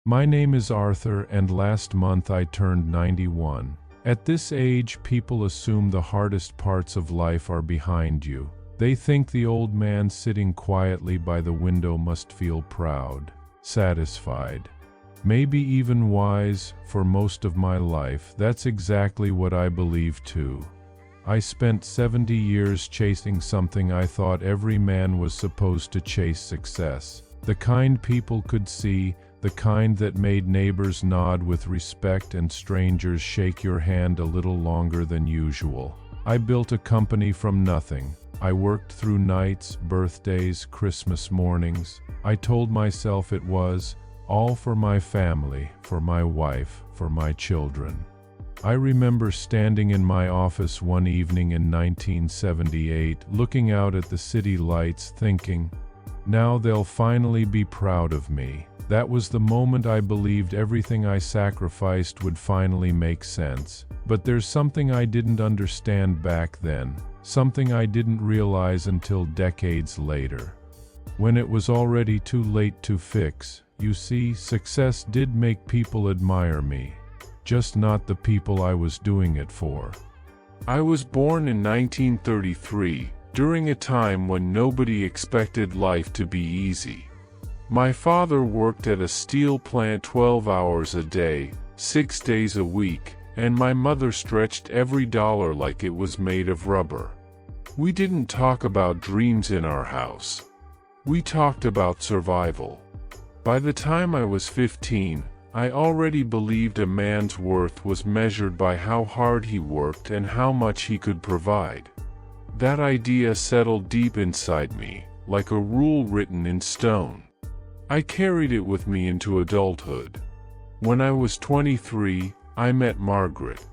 My name is Arthur, and last month I turned 91. At this age, people assume the hardest parts of life are behind you. They think the old man sitting quietly by the window must feel proud, satisfied, maybe even wise. For most of my life, that's exactly what I believed too. I spent 70 years chasing something I thought every man was supposed to chase: success. The kind people could see, the kind that made neighbors nod with respect and strangers shake your hand a little longer than usual. I built a company from nothing. I worked through nights, birthdays, Christmas mornings. I told myself it was all for my family, for my wife, for my children. I remember standing in my office one evening in 1978, looking out at the city lights, thinking, now they'll finally be proud of me. That was the moment I believed everything I sacrificed would finally make sense. But there's something I didn't understand back then, something I didn't realize until decades later, when it was already too late to fix. You see, success did make people admire me, just not the people I was doing it for. I was born in 1933, during a time when nobody expected life to be easy. My father worked at a steel plant 12 hours a day, 6 days a week, and my mother stretched every dollar like it was made of rubber. We didn't talk about dreams in our house. We talked about survival. By the time I was 15, I already believed a man's worth was measured by how hard he worked and how much he could provide. That idea settled deep inside me, like a rule written in stone. I carried it with me into adulthood. When I was 23, I met Margaret.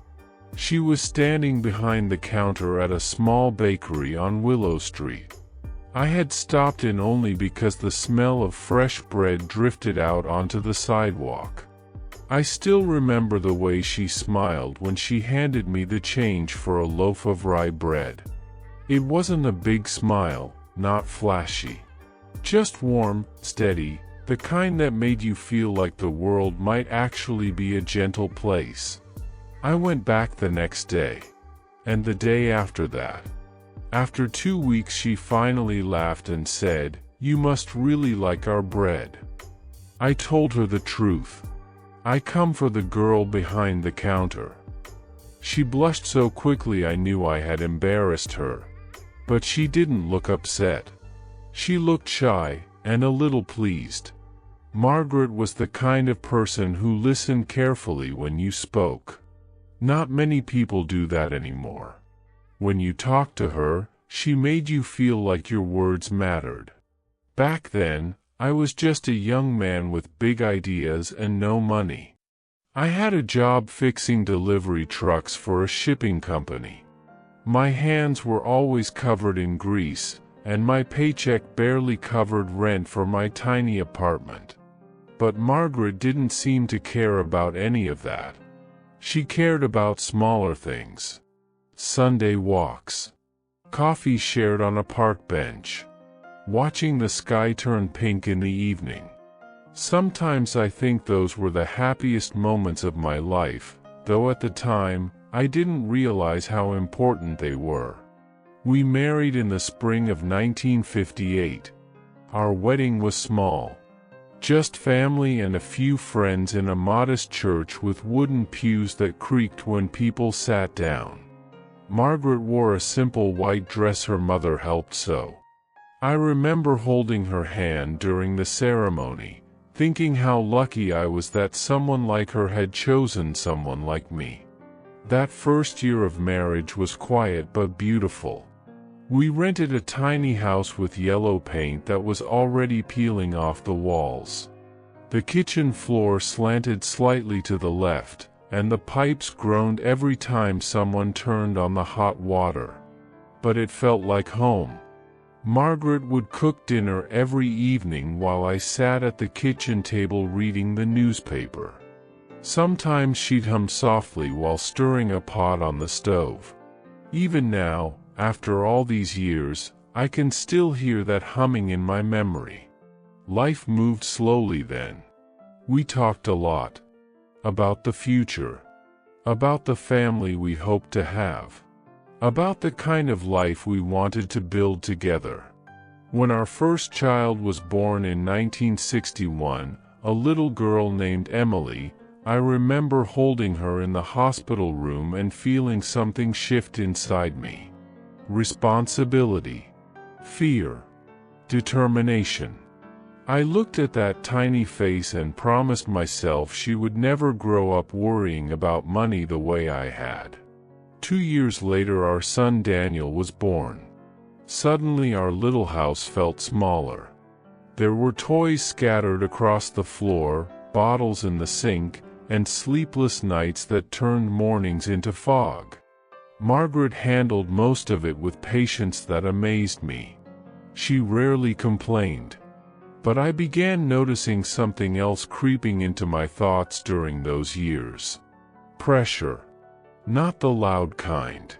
She was standing behind the counter at a small bakery on Willow Street. I had stopped in only because the smell of fresh bread drifted out onto the sidewalk. I still remember the way she smiled when she handed me the change for a loaf of rye bread. It wasn't a big smile, not flashy. Just warm, steady, the kind that made you feel like the world might actually be a gentle place. I went back the next day. And the day after that. After 2 weeks she finally laughed and said, "You must really like our bread." I told her the truth. I come for the girl behind the counter. She blushed so quickly I knew I had embarrassed her. But she didn't look upset. She looked shy, and a little pleased. Margaret was the kind of person who listened carefully when you spoke. Not many people do that anymore. When you talked to her, she made you feel like your words mattered. Back then, I was just a young man with big ideas and no money. I had a job fixing delivery trucks for a shipping company. My hands were always covered in grease, and my paycheck barely covered rent for my tiny apartment. But Margaret didn't seem to care about any of that. She cared about smaller things. Sunday walks. Coffee shared on a park bench. Watching the sky turn pink in the evening. Sometimes I think those were the happiest moments of my life, though at the time, I didn't realize how important they were. We married in the spring of 1958. Our wedding was small. Just family and a few friends in a modest church with wooden pews that creaked when people sat down. Margaret wore a simple white dress her mother helped sew. I remember holding her hand during the ceremony, thinking how lucky I was that someone like her had chosen someone like me. That first year of marriage was quiet but beautiful. We rented a tiny house with yellow paint that was already peeling off the walls. The kitchen floor slanted slightly to the left, and the pipes groaned every time someone turned on the hot water. But it felt like home. Margaret would cook dinner every evening while I sat at the kitchen table reading the newspaper. Sometimes she'd hum softly while stirring a pot on the stove. Even now, after all these years, I can still hear that humming in my memory. Life moved slowly then. We talked a lot. About the future. About the family we hoped to have. About the kind of life we wanted to build together. When our first child was born in 1961, a little girl named Emily, I remember holding her in the hospital room and feeling something shift inside me. Responsibility. Fear. Determination. I looked at that tiny face and promised myself she would never grow up worrying about money the way I had. 2 years later, our son Daniel was born. Suddenly our little house felt smaller. There were toys scattered across the floor, bottles in the sink, and sleepless nights that turned mornings into fog. Margaret handled most of it with patience that amazed me. She rarely complained. But I began noticing something else creeping into my thoughts during those years. Pressure. Not the loud kind.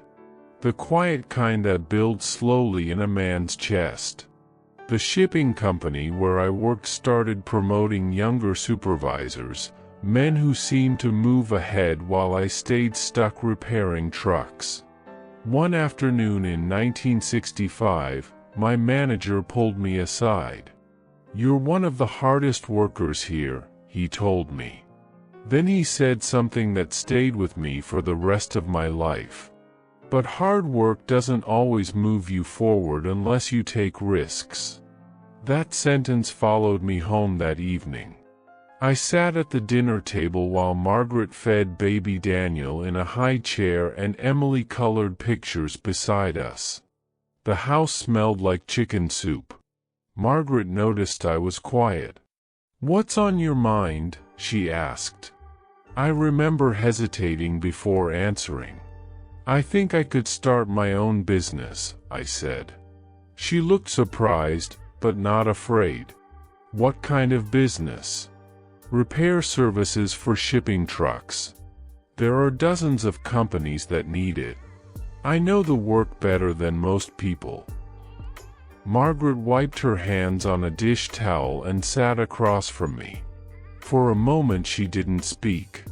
The quiet kind that builds slowly in a man's chest. The shipping company where I worked started promoting younger supervisors, men who seemed to move ahead while I stayed stuck repairing trucks. One afternoon in 1965, my manager pulled me aside. "You're one of the hardest workers here," he told me. Then he said something that stayed with me for the rest of my life. "But hard work doesn't always move you forward unless you take risks." That sentence followed me home that evening. I sat at the dinner table while Margaret fed baby Daniel in a high chair and Emily colored pictures beside us. The house smelled like chicken soup. Margaret noticed I was quiet. "What's on your mind?" she asked. I remember hesitating before answering. "I think I could start my own business," I said. She looked surprised, but not afraid. "What kind of business?" "Repair services for shipping trucks. There are dozens of companies that need it. I know the work better than most people." Margaret wiped her hands on a dish towel and sat across from me. For a moment she didn't speak.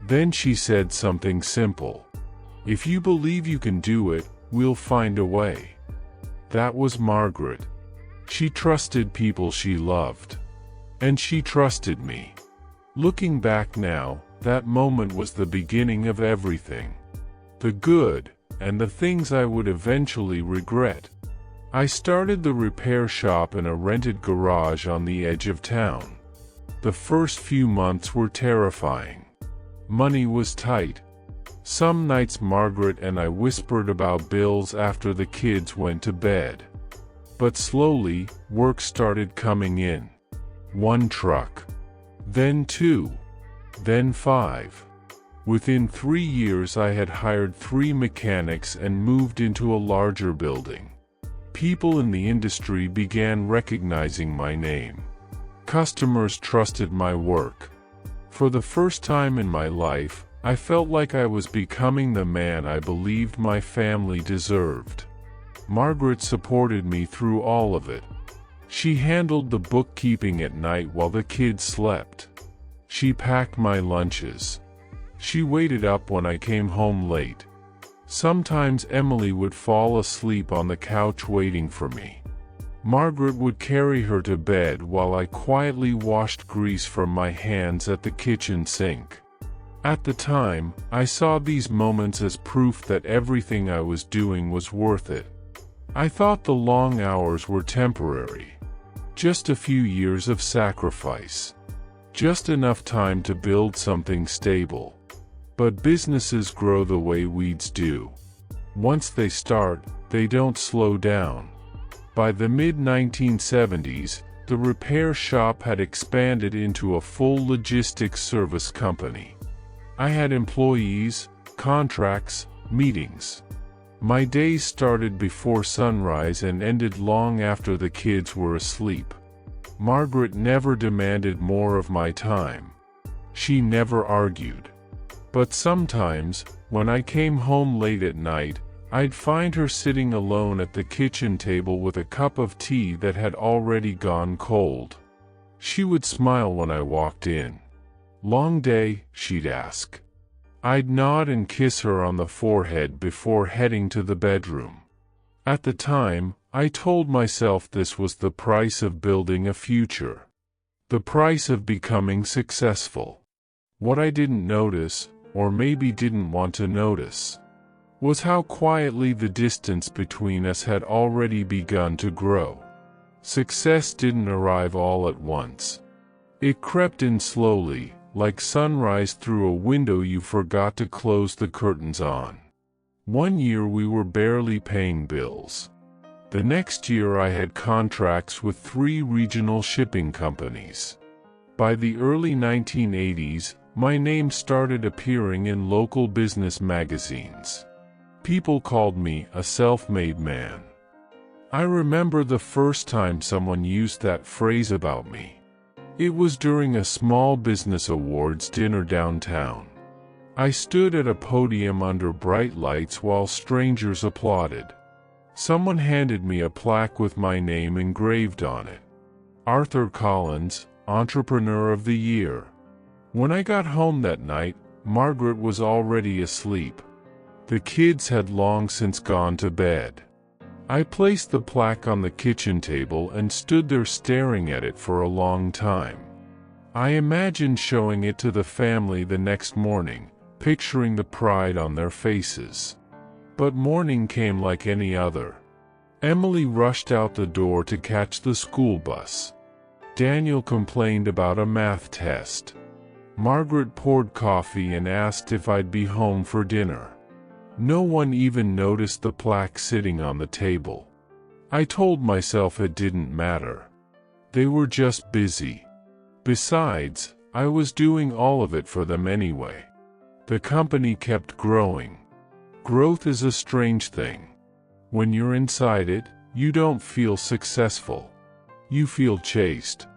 Then she said something simple. "If you believe you can do it, we'll find a way." That was Margaret. She trusted people she loved. And she trusted me. Looking back now, that moment was the beginning of everything. The good, and the things I would eventually regret. I started the repair shop in a rented garage on the edge of town. The first few months were terrifying. Money was tight. Some nights Margaret and I whispered about bills after the kids went to bed. But slowly, work started coming in. 1 truck. Then 2. Then 5. Within 3 years I had hired 3 mechanics and moved into a larger building. People in the industry began recognizing my name. Customers trusted my work. For the first time in my life, I felt like I was becoming the man I believed my family deserved. Margaret supported me through all of it. She handled the bookkeeping at night while the kids slept. She packed my lunches. She waited up when I came home late. Sometimes Emily would fall asleep on the couch waiting for me. Margaret would carry her to bed while I quietly washed grease from my hands at the kitchen sink. At the time, I saw these moments as proof that everything I was doing was worth it. I thought the long hours were temporary. Just a few years of sacrifice. Just enough time to build something stable. But businesses grow the way weeds do. Once they start, they don't slow down. By the mid-1970s, the repair shop had expanded into a full logistics service company. I had employees, contracts, meetings. My days started before sunrise and ended long after the kids were asleep. Margaret never demanded more of my time. She never argued. But sometimes, when I came home late at night, I'd find her sitting alone at the kitchen table with a cup of tea that had already gone cold. She would smile when I walked in. "Long day?" she'd ask. I'd nod and kiss her on the forehead before heading to the bedroom. At the time, I told myself this was the price of building a future. The price of becoming successful. What I didn't notice, or maybe didn't want to notice, was how quietly the distance between us had already begun to grow. Success didn't arrive all at once. It crept in slowly, like sunrise through a window you forgot to close the curtains on. One year we were barely paying bills. The next year I had contracts with 3 regional shipping companies. By the early 1980s, my name started appearing in local business magazines. People called me a self-made man. I remember the first time someone used that phrase about me. It was during a small business awards dinner downtown. I stood at a podium under bright lights while strangers applauded. Someone handed me a plaque with my name engraved on it. Arthur Collins, Entrepreneur of the Year. When I got home that night, Margaret was already asleep. The kids had long since gone to bed. I placed the plaque on the kitchen table and stood there staring at it for a long time. I imagined showing it to the family the next morning, picturing the pride on their faces. But morning came like any other. Emily rushed out the door to catch the school bus. Daniel complained about a math test. Margaret poured coffee and asked if I'd be home for dinner. No one even noticed the plaque sitting on the table. I told myself it didn't matter. They were just busy. Besides, I was doing all of it for them anyway. The company kept growing. Growth is a strange thing. When you're inside it, you don't feel successful. You feel chased.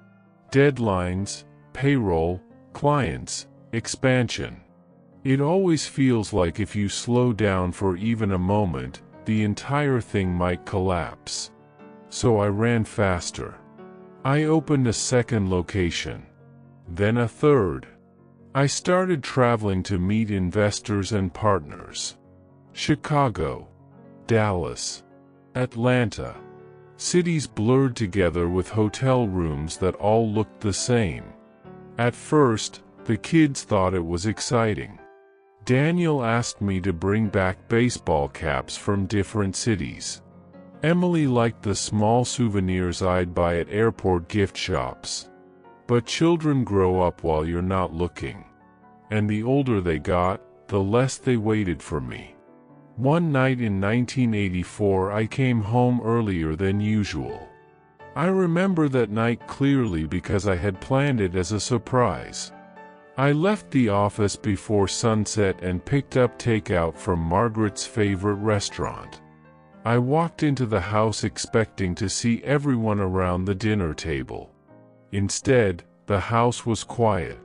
Deadlines, payroll, clients, expansion. It always feels like if you slow down for even a moment, the entire thing might collapse. So I ran faster. I opened a second location. Then a third. I started traveling to meet investors and partners. Chicago, Dallas, Atlanta. Cities blurred together with hotel rooms that all looked the same. At first, the kids thought it was exciting. Daniel asked me to bring back baseball caps from different cities. Emily liked the small souvenirs I'd buy at airport gift shops. But children grow up while you're not looking. And the older they got, the less they waited for me. One night in 1984 I came home earlier than usual. I remember that night clearly because I had planned it as a surprise. I left the office before sunset and picked up takeout from Margaret's favorite restaurant. I walked into the house expecting to see everyone around the dinner table. Instead, the house was quiet.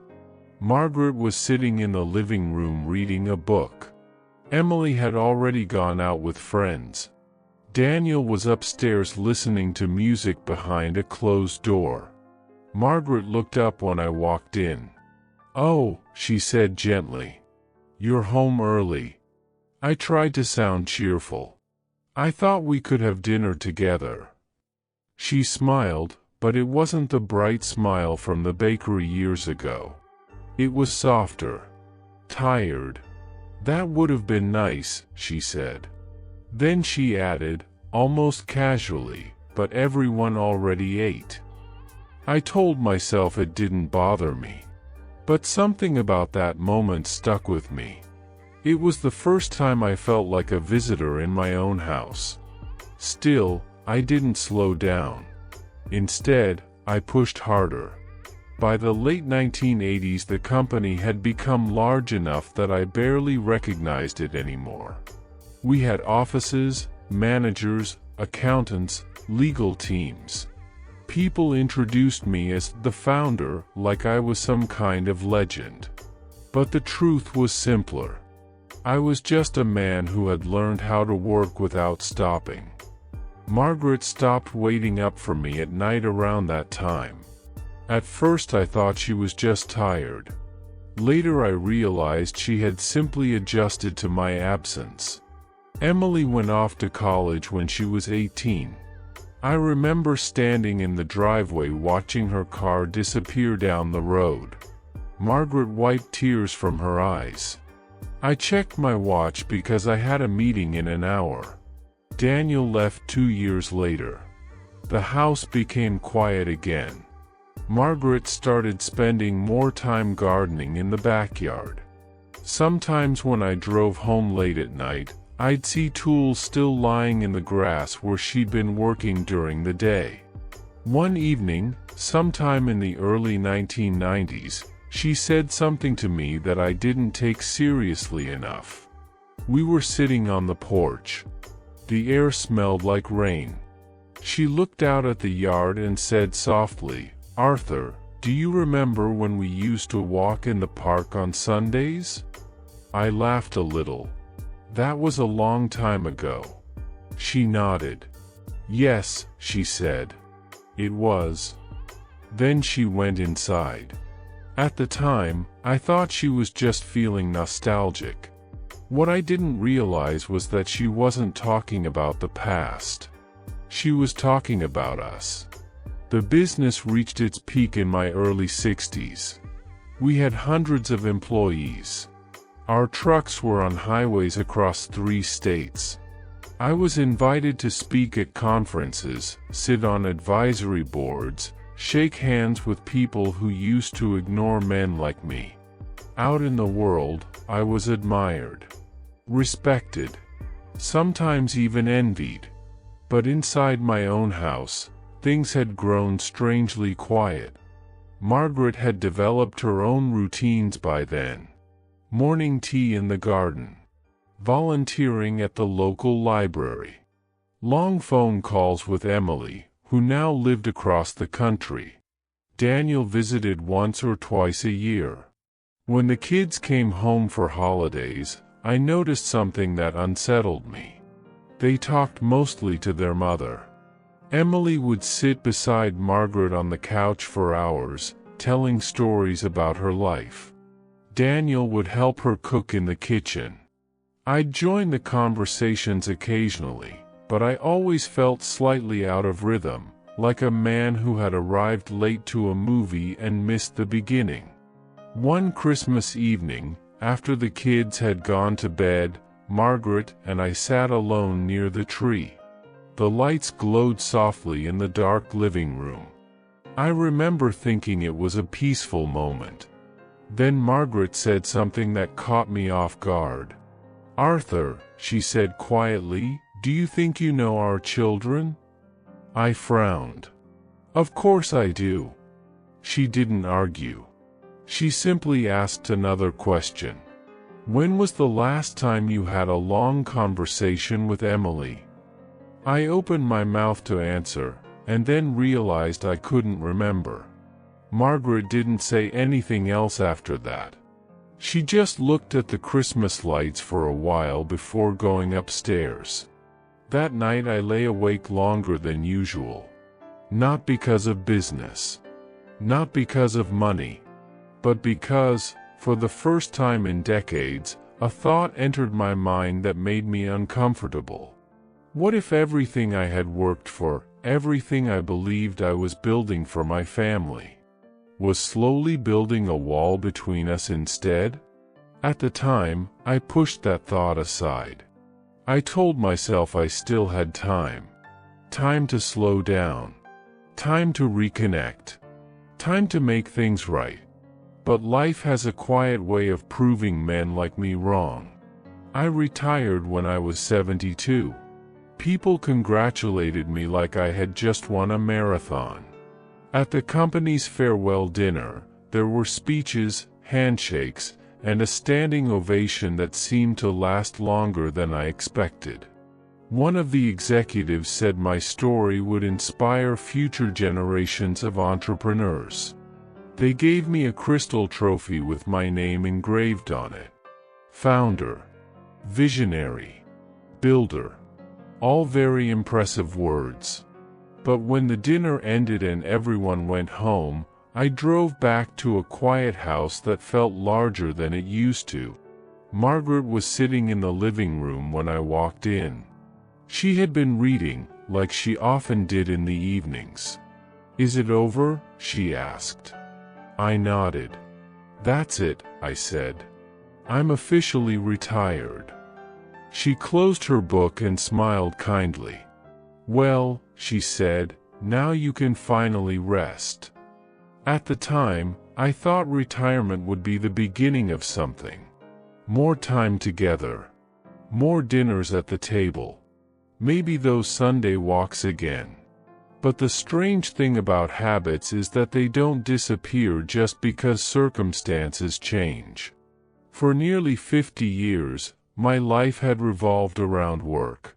Margaret was sitting in the living room reading a book. Emily had already gone out with friends. Daniel was upstairs listening to music behind a closed door. Margaret looked up when I walked in. "Oh," she said gently. "You're home early." I tried to sound cheerful. "I thought we could have dinner together." She smiled, but it wasn't the bright smile from the bakery years ago. It was softer. Tired. "That would have been nice," she said. Then she added, almost casually, "But everyone already ate." I told myself it didn't bother me. But something about that moment stuck with me. It was the first time I felt like a visitor in my own house. Still, I didn't slow down. Instead, I pushed harder. By the late 1980s, the company had become large enough that I barely recognized it anymore. We had offices, managers, accountants, legal teams. People introduced me as the founder, like I was some kind of legend. But the truth was simpler. I was just a man who had learned how to work without stopping. Margaret stopped waiting up for me at night around that time. At first I thought she was just tired. Later I realized she had simply adjusted to my absence. Emily went off to college when she was 18. I remember standing in the driveway watching her car disappear down the road. Margaret wiped tears from her eyes. I checked my watch because I had a meeting in an hour. Daniel left 2 years later. The house became quiet again. Margaret started spending more time gardening in the backyard. Sometimes when I drove home late at night, I'd see tools still lying in the grass where she'd been working during the day. One evening, sometime in the early 1990s, she said something to me that I didn't take seriously enough. We were sitting on the porch. The air smelled like rain. She looked out at the yard and said softly, "Arthur, do you remember when we used to walk in the park on Sundays?" I laughed a little. "That was a long time ago." She nodded. "Yes," she said. "It was." Then she went inside. At the time, I thought she was just feeling nostalgic. What I didn't realize was that she wasn't talking about the past. She was talking about us. The business reached its peak in my early 60s. We had hundreds of employees. Our trucks were on highways across 3 states. I was invited to speak at conferences, sit on advisory boards, shake hands with people who used to ignore men like me. Out in the world, I was admired, respected, sometimes even envied. But inside my own house, things had grown strangely quiet. Margaret had developed her own routines by then. Morning tea in the garden. Volunteering at the local library. Long phone calls with Emily, who now lived across the country. Daniel visited once or twice a year. When the kids came home for holidays, I noticed something that unsettled me. They talked mostly to their mother. Emily would sit beside Margaret on the couch for hours, telling stories about her life. Daniel would help her cook in the kitchen. I'd join the conversations occasionally, but I always felt slightly out of rhythm, like a man who had arrived late to a movie and missed the beginning. One Christmas evening, after the kids had gone to bed, Margaret and I sat alone near the tree. The lights glowed softly in the dark living room. I remember thinking it was a peaceful moment. Then Margaret said something that caught me off guard. "Arthur," she said quietly, "do you think you know our children?" I frowned. "Of course I do." She didn't argue. She simply asked another question. "When was the last time you had a long conversation with Emily?" I opened my mouth to answer, and then realized I couldn't remember. Margaret didn't say anything else after that. She just looked at the Christmas lights for a while before going upstairs. That night I lay awake longer than usual. Not because of business. Not because of money. But because, for the first time in decades, a thought entered my mind that made me uncomfortable. What if everything I had worked for, everything I believed I was building for my family, was slowly building a wall between us instead? At the time, I pushed that thought aside. I told myself I still had time. Time to slow down. Time to reconnect. Time to make things right. But life has a quiet way of proving men like me wrong. I retired when I was 72. People congratulated me like I had just won a marathon. At the company's farewell dinner, there were speeches, handshakes, and a standing ovation that seemed to last longer than I expected. One of the executives said my story would inspire future generations of entrepreneurs. They gave me a crystal trophy with my name engraved on it. Founder, visionary, builder. All very impressive words. But when the dinner ended and everyone went home, I drove back to a quiet house that felt larger than it used to. Margaret was sitting in the living room when I walked in. She had been reading, like she often did in the evenings. "Is it over?" she asked. I nodded. "That's it," I said. "I'm officially retired." She closed her book and smiled kindly. "Well," she said, "now you can finally rest." At the time, I thought retirement would be the beginning of something. More time together. More dinners at the table. Maybe those Sunday walks again. But the strange thing about habits is that they don't disappear just because circumstances change. For nearly 50 years, my life had revolved around work.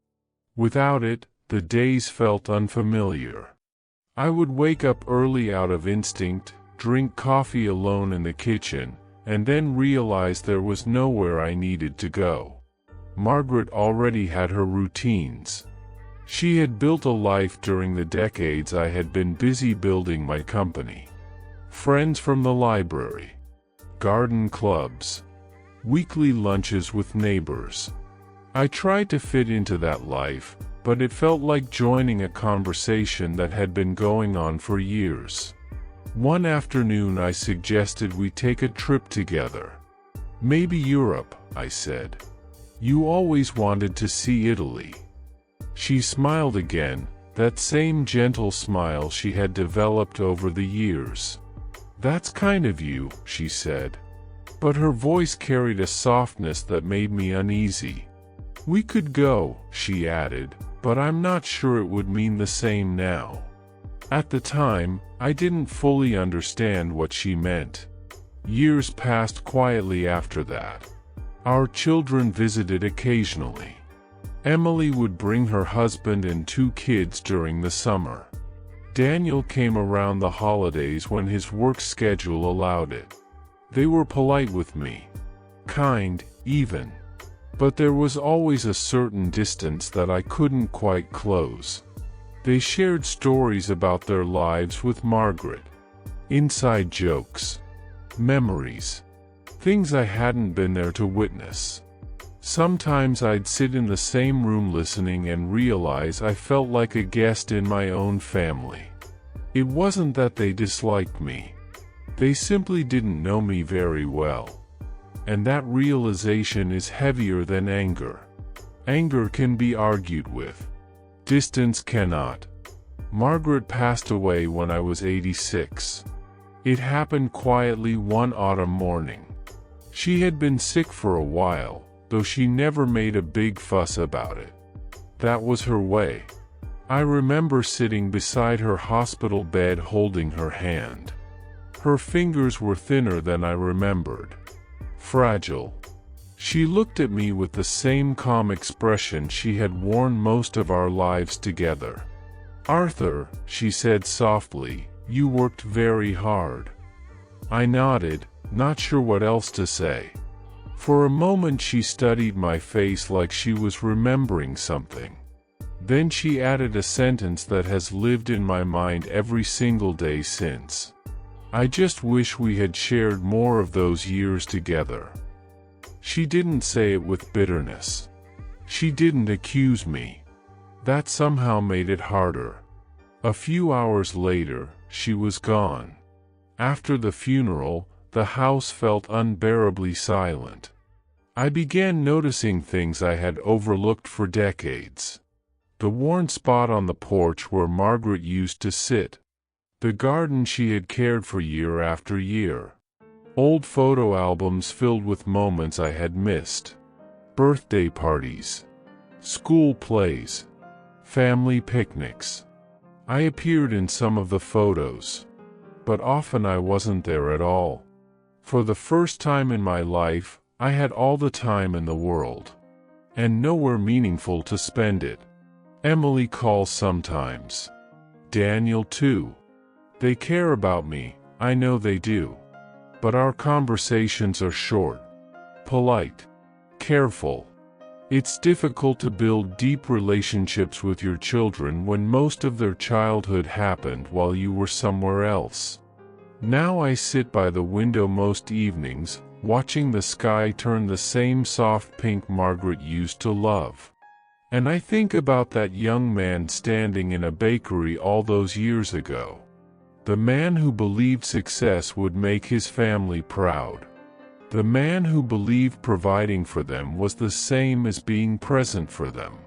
Without it, the days felt unfamiliar. I would wake up early out of instinct, drink coffee alone in the kitchen, and then realize there was nowhere I needed to go. Margaret already had her routines. She had built a life during the decades I had been busy building my company. Friends from the library. Garden clubs. Weekly lunches with neighbors. I tried to fit into that life, but it felt like joining a conversation that had been going on for years. One afternoon I suggested we take a trip together. "Maybe Europe," I said. "You always wanted to see Italy." She smiled again, that same gentle smile she had developed over the years. "That's kind of you," she said. But her voice carried a softness that made me uneasy. "We could go," she added, "but I'm not sure it would mean the same now." At the time, I didn't fully understand what she meant. Years passed quietly after that. Our children visited occasionally. Emily would bring her husband and 2 kids during the summer. Daniel came around the holidays when his work schedule allowed it. They were polite with me. Kind, even. But there was always a certain distance that I couldn't quite close. They shared stories about their lives with Margaret. Inside jokes. Memories. Things I hadn't been there to witness. Sometimes I'd sit in the same room listening and realize I felt like a guest in my own family. It wasn't that they disliked me. They simply didn't know me very well. And that realization is heavier than anger. Anger can be argued with. Distance cannot. Margaret passed away when I was 86. It happened quietly one autumn morning. She had been sick for a while, though she never made a big fuss about it. That was her way. I remember sitting beside her hospital bed holding her hand. Her fingers were thinner than I remembered. Fragile. She looked at me with the same calm expression she had worn most of our lives together. "Arthur," she said softly, "you worked very hard." I nodded, not sure what else to say. For a moment she studied my face like she was remembering something. Then she added a sentence that has lived in my mind every single day since. "I just wish we had shared more of those years together." She didn't say it with bitterness. She didn't accuse me. That somehow made it harder. A few hours later, she was gone. After the funeral, the house felt unbearably silent. I began noticing things I had overlooked for decades. The worn spot on the porch where Margaret used to sit. The garden she had cared for year after year. Old photo albums filled with moments I had missed. Birthday parties. School plays. Family picnics. I appeared in some of the photos. But often I wasn't there at all. For the first time in my life, I had all the time in the world. And nowhere meaningful to spend it. Emily calls sometimes. Daniel too. They care about me, I know they do. But our conversations are short, polite, careful. It's difficult to build deep relationships with your children when most of their childhood happened while you were somewhere else. Now I sit by the window most evenings, watching the sky turn the same soft pink Margaret used to love. And I think about that young man standing in a bakery all those years ago. The man who believed success would make his family proud. The man who believed providing for them was the same as being present for them.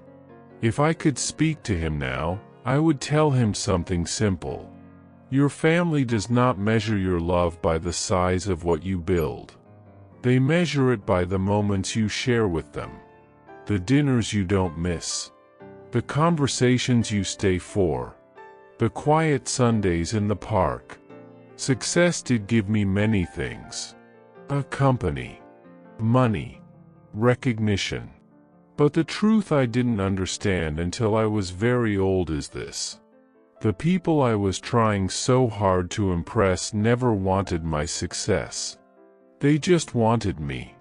If I could speak to him now, I would tell him something simple. Your family does not measure your love by the size of what you build. They measure it by the moments you share with them. The dinners you don't miss. The conversations you stay for. The quiet Sundays in the park. Success did give me many things. A company. Money. Recognition. But the truth I didn't understand until I was very old is this. The people I was trying so hard to impress never wanted my success. They just wanted me.